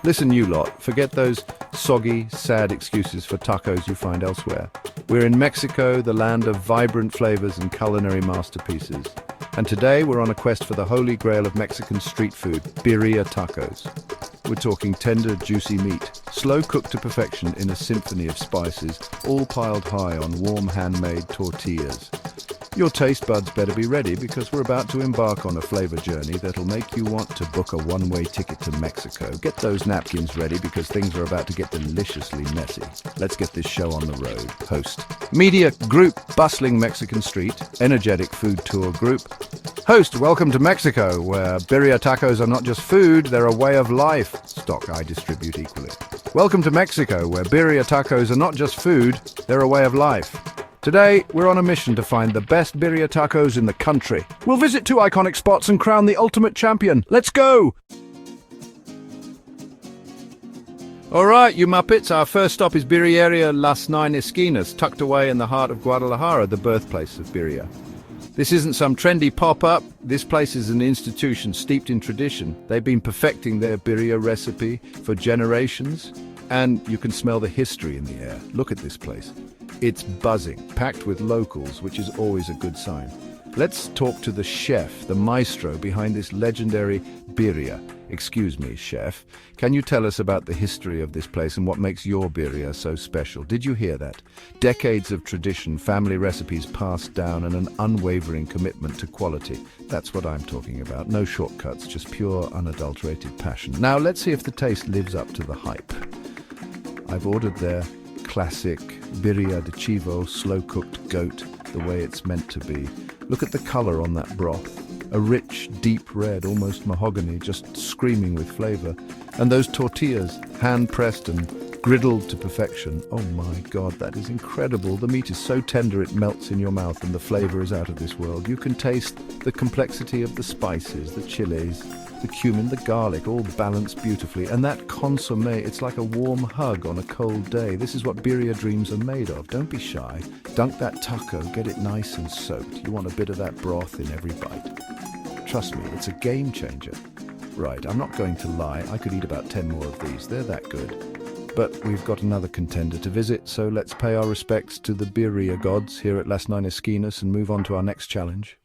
Listen, you lot, forget those soggy, sad excuses for tacos you find elsewhere. We're in Mexico, the land of vibrant flavors and culinary masterpieces. And today we're on a quest for the holy grail of Mexican street food, birria tacos. We're talking tender, juicy meat, slow cooked to perfection in a symphony of spices, all piled high on warm handmade tortillas. Your taste buds better be ready because we're about to embark on a flavor journey that'll make you want to book a one-way ticket to Mexico. Get those napkins ready because things are about to get deliciously messy. Let's get this show on the road. Host, media group, bustling Mexican street, energetic food tour group. Host, welcome to Mexico, where birria tacos are not just food, they're a way of life. Stock I distribute equally. Welcome to Mexico, where birria tacos are not just food, they're a way of life. Today, we're on a mission to find the best birria tacos in the country. We'll visit 2 iconic spots and crown the ultimate champion. Let's go! All right, you Muppets, our first stop is Birria Las Esquinas, tucked away in the heart of Guadalajara, the birthplace of birria. This isn't some trendy pop-up. This place is an institution steeped in tradition. They've been perfecting their birria recipe for generations, and you can smell the history in the air. Look at this place. It's buzzing, packed with locals, which is always a good sign. Let's talk to the chef, the maestro behind this legendary birria. Excuse me, chef. Can you tell us about the history of this place and what makes your birria so special? Did you hear that? Decades of tradition, family recipes passed down, and an unwavering commitment to quality. That's what I'm talking about. No shortcuts, just pure, unadulterated passion. Now, let's see if the taste lives up to the hype. I've ordered their classic Birria de Chivo, slow-cooked goat, the way it's meant to be. Look at the color on that broth. A rich, deep red, almost mahogany, just screaming with flavor. And those tortillas, hand-pressed and griddled to perfection. Oh my God, that is incredible. The meat is so tender it melts in your mouth and the flavor is out of this world. You can taste the complexity of the spices, the chilies, the cumin, the garlic, all balanced beautifully. And that consomme, it's like a warm hug on a cold day. This is what birria dreams are made of. Don't be shy. Dunk that taco, get it nice and soaked. You want a bit of that broth in every bite. Trust me, it's a game changer. Right, I'm not going to lie. I could eat about 10 more of these. They're that good. But we've got another contender to visit, so let's pay our respects to the birria gods here at Las Esquinas and move on to our next challenge.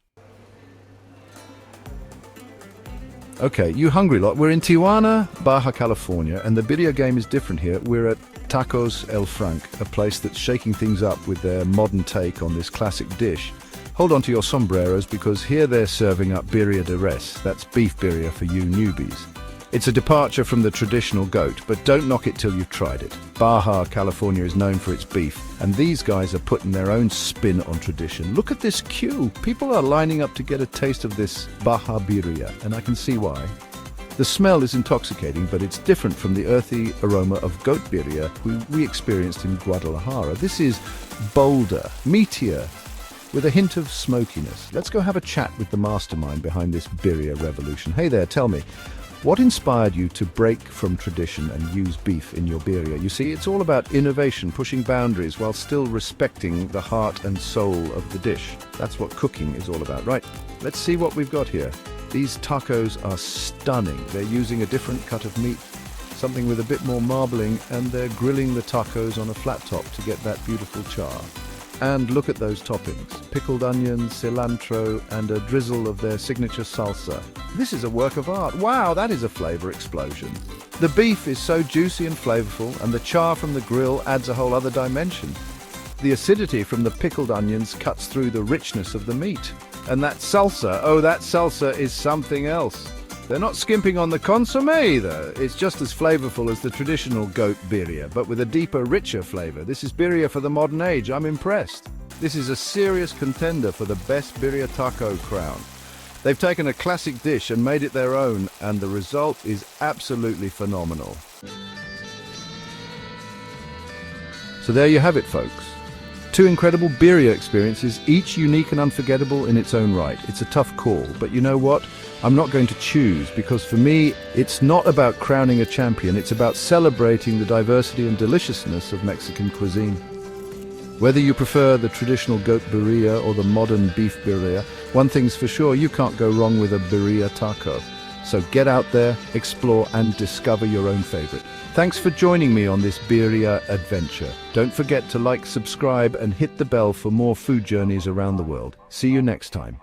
Okay, you hungry lot, we're in Tijuana, Baja California, and the birria game is different here. We're at Tacos El Frank, a place that's shaking things up with their modern take on this classic dish. Hold on to your sombreros because here they're serving up Birria Dess. That's beef birria for you newbies. It's a departure from the traditional goat, but don't knock it till you've tried it. Baja California is known for its beef, and these guys are putting their own spin on tradition. Look at this queue. People are lining up to get a taste of this Baja birria, and I can see why. The smell is intoxicating, but it's different from the earthy aroma of goat birria we experienced in Guadalajara. This is bolder, meatier, with a hint of smokiness. Let's go have a chat with the mastermind behind this birria revolution. Hey there, tell me, what inspired you to break from tradition and use beef in your birria? You see, it's all about innovation, pushing boundaries while still respecting the heart and soul of the dish. That's what cooking is all about, right? Let's see what we've got here. These tacos are stunning. They're using a different cut of meat, something with a bit more marbling, and they're grilling the tacos on a flat top to get that beautiful char. And look at those toppings. Pickled onions, cilantro, and a drizzle of their signature salsa. This is a work of art. Wow, that is a flavor explosion. The beef is so juicy and flavorful, and the char from the grill adds a whole other dimension. The acidity from the pickled onions cuts through the richness of the meat. And that salsa, oh, that salsa is something else. They're not skimping on the consomme either. It's just as flavorful as the traditional goat birria, but with a deeper, richer flavor. This is birria for the modern age. I'm impressed. This is a serious contender for the best birria taco crown. They've taken a classic dish and made it their own, and the result is absolutely phenomenal. So there you have it, folks. 2 incredible birria experiences, each unique and unforgettable in its own right. It's a tough call, but you know what? I'm not going to choose, because for me, it's not about crowning a champion, it's about celebrating the diversity and deliciousness of Mexican cuisine. Whether you prefer the traditional goat birria or the modern beef birria, one thing's for sure, you can't go wrong with a birria taco. So get out there, explore, and discover your own favorite. Thanks for joining me on this Birria adventure. Don't forget to like, subscribe, and hit the bell for more food journeys around the world. See you next time.